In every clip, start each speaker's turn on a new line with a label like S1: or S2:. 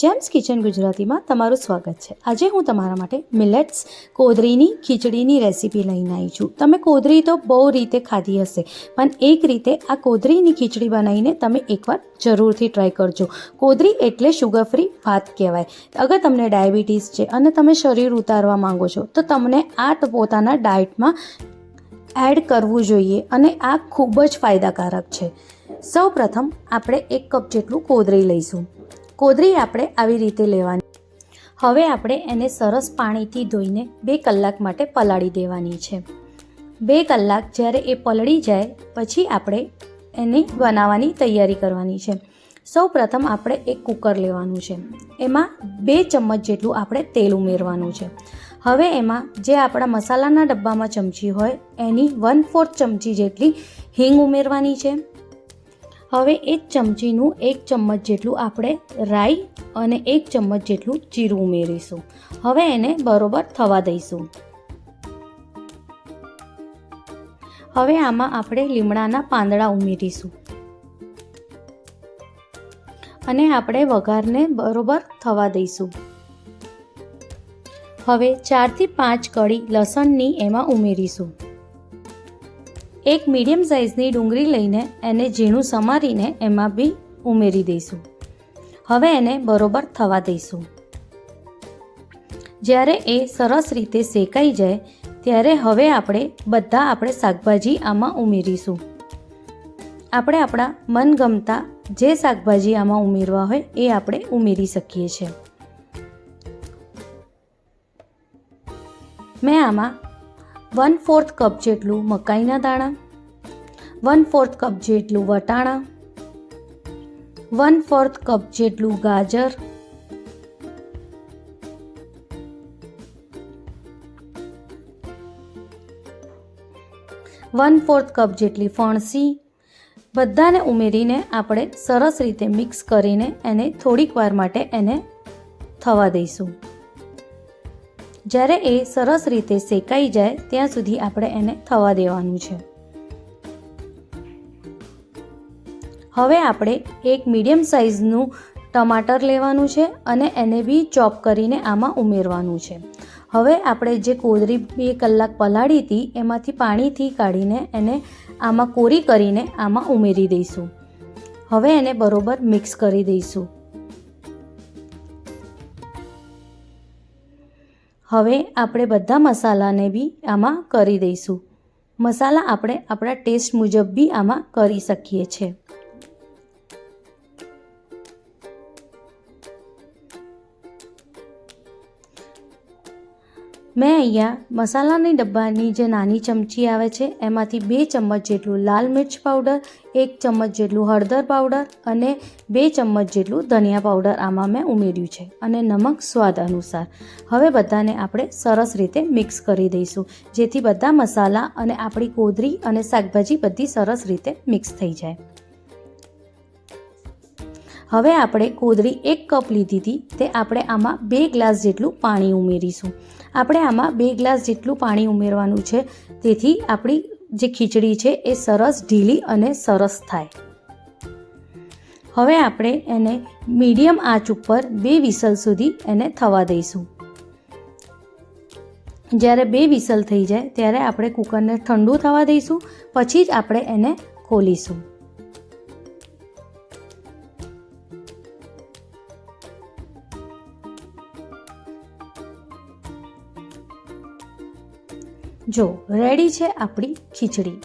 S1: James kitchen ગુજરાતીમાં તમારું સ્વાગત છે। આજે હું તમારા માટે મિલેટ્સ કોદરીની ખીચડીની રેસીપી લઈને આવી છું। તમે કોદરી તો બહુ રીતે ખાધી હશે, પણ એક રીતે આ કોદરીની ખીચડી બનાવીને તમે એકવાર જરૂરથી ટ્રાય કરજો। કોદરી એટલે શુગર ફ્રી ભાત કહેવાય। અગર તમને ડાયાબિટીસ છે અને તમે શરીર ઉતારવા માંગો છો તો તમને આ પોતાના ડાયટમાં એડ કરવું જોઈએ અને આ ખૂબ જ ફાયદાકારક છે। સૌપ્રથમ આપણે 1 કપ જેટલું કોદરી લઈશું। કોદરી આપણે આવી રીતે લેવાની। હવે આપણે એને સરસ પાણીથી ધોઈને 2 કલાક માટે પલાળી દેવાની છે। 2 કલાક જ્યારે એ પલળી જાય પછી આપણે એની બનાવવાની તૈયારી કરવાની છે। સૌપ્રથમ આપણે એક કુકર લેવાનું છે, એમાં 2 ચમચ જેટલું આપણે તેલ ઉમેરવાનું છે। હવે એમાં જે આપણા મસાલાના ડબ્બામાં ચમચી હોય એની 1/4 ચમચી જેટલી હિંગ ઉમેરવાની છે। હવે એ જ ચમચીનું 1 ચમચ જેટલું આપણે રાઈ અને 1 ચમચ જેટલું જીરું ઉમેરીશું। હવે એને બરોબર થવા દઈશું। હવે આમાં આપણે લીમડાના પાંદડા ઉમેરીશું અને આપણે વઘારને બરોબર થવા દઈશું। હવે 4 થી 5 કળી લસણની એમાં ઉમેરીશું। એક મીડિયમ સાઇઝની ડુંગળી લઈને એને ઝીણું સમારીને એમાં બી ઉમેરી દઈશું। હવે એને બરોબર થવા દઈશું। જ્યારે એ સરસ રીતે શેકાઈ જાય ત્યારે હવે આપણે શાકભાજી આમાં ઉમેરીશું। આપણે આપણા મનગમતા જે શાકભાજી આમાં ઉમેરવા હોય એ આપણે ઉમેરી શકીએ છીએ। મેં આમાં 1/4 કપ જેટલું મકાઈના દાણા, 1/4 કપ જેટલું વટાણા, 1/4 કપ જેટલું ગાજર, 1/4 કપ જેટલી ફણસી બધાને ઉમેરીને આપણે સરસ રીતે મિક્સ કરીને એને થોડીક વાર માટે એને થવા દઈશું। જ્યારે એ સરસ રીતે શેકાઈ જાય ત્યાં સુધી આપણે એને થવા દેવાનું છે। હવે આપણે એક મીડિયમ સાઇઝનું ટમાટર લેવાનું છે અને એને બી ચોપ કરીને આમાં ઉમેરવાનું છે। હવે આપણે જે કોદરી 2 કલાક પલાળી હતી એમાંથી પાણીથી કાઢીને એને આમાં કોરી કરીને આમાં ઉમેરી દઈશું। હવે એને બરોબર મિક્સ કરી દઈશું। હવે આપણે બધા મસાલાને બી આમાં કરી દઈશું। મસાલા આપણે આપણા ટેસ્ટ મુજબ બી આમાં કરી શકીએ છીએ। મેં અહીંયા મસાલાની ડબ્બાની જે નાની ચમચી આવે છે એમાંથી 2 ચમચ જેટલું લાલ મિર્ચ પાવડર, 1 ચમચ જેટલું હળદર પાવડર અને 2 ચમચ જેટલું ધનિયા પાવડર આમાં મેં ઉમેર્યું છે અને નમક સ્વાદ અનુસાર। હવે બધાને આપણે સરસ રીતે મિક્સ કરી દઈશું જેથી બધા મસાલા અને આપણી કોદરી અને શાકભાજી બધી સરસ રીતે મિક્સ થઈ જાય। હવે આપણે કોદરી 1 કપ લીધી હતી તે આપણે આમાં 2 ગ્લાસ જેટલું પાણી ઉમેરીશું। આપણે આમાં 2 ગ્લાસ જેટલું પાણી ઉમેરવાનું છે તેથી આપણી જે ખીચડી છે એ સરસ ઢીલી અને સરસ થાય। હવે આપણે એને મીડિયમ આંચ ઉપર 2 વિસલ સુધી એને થવા દઈશું। જ્યારે 2 વિસલ થઈ જાય ત્યારે આપણે કુકરને ઠંડુ થવા દઈશું, પછી જ આપણે એને ખોલીશું। જો રેડી છે આપણી ખીચડી।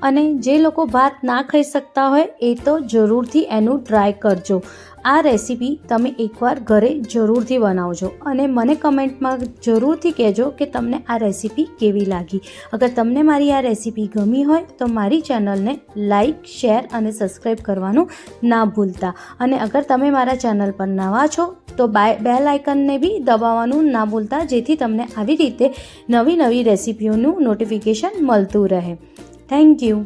S1: અને જે લોકો ભાત ના ખાઈ શકતા હોય એ તો જરૂરથી એનું ટ્રાય કરજો। આ રેસીપી તમે એકવાર ઘરે જરૂરથી બનાવજો અને મને કમેન્ટમાં જરૂરથી કહેજો કે તમને આ રેસીપી કેવી લાગી। અગર તમને મારી આ રેસીપી ગમી હોય તો મારી ચેનલને લાઈક, શેર અને સબસ્ક્રાઈબ કરવાનું ના ભૂલતા। અને અગર તમે મારા ચેનલ પર નવા છો તો બેલ આઇકનને બી દબાવવાનું ના ભૂલતા જેથી તમને આવી રીતે નવી રેસીપીઓનું નોટિફિકેશન મળતું રહે। Thank you.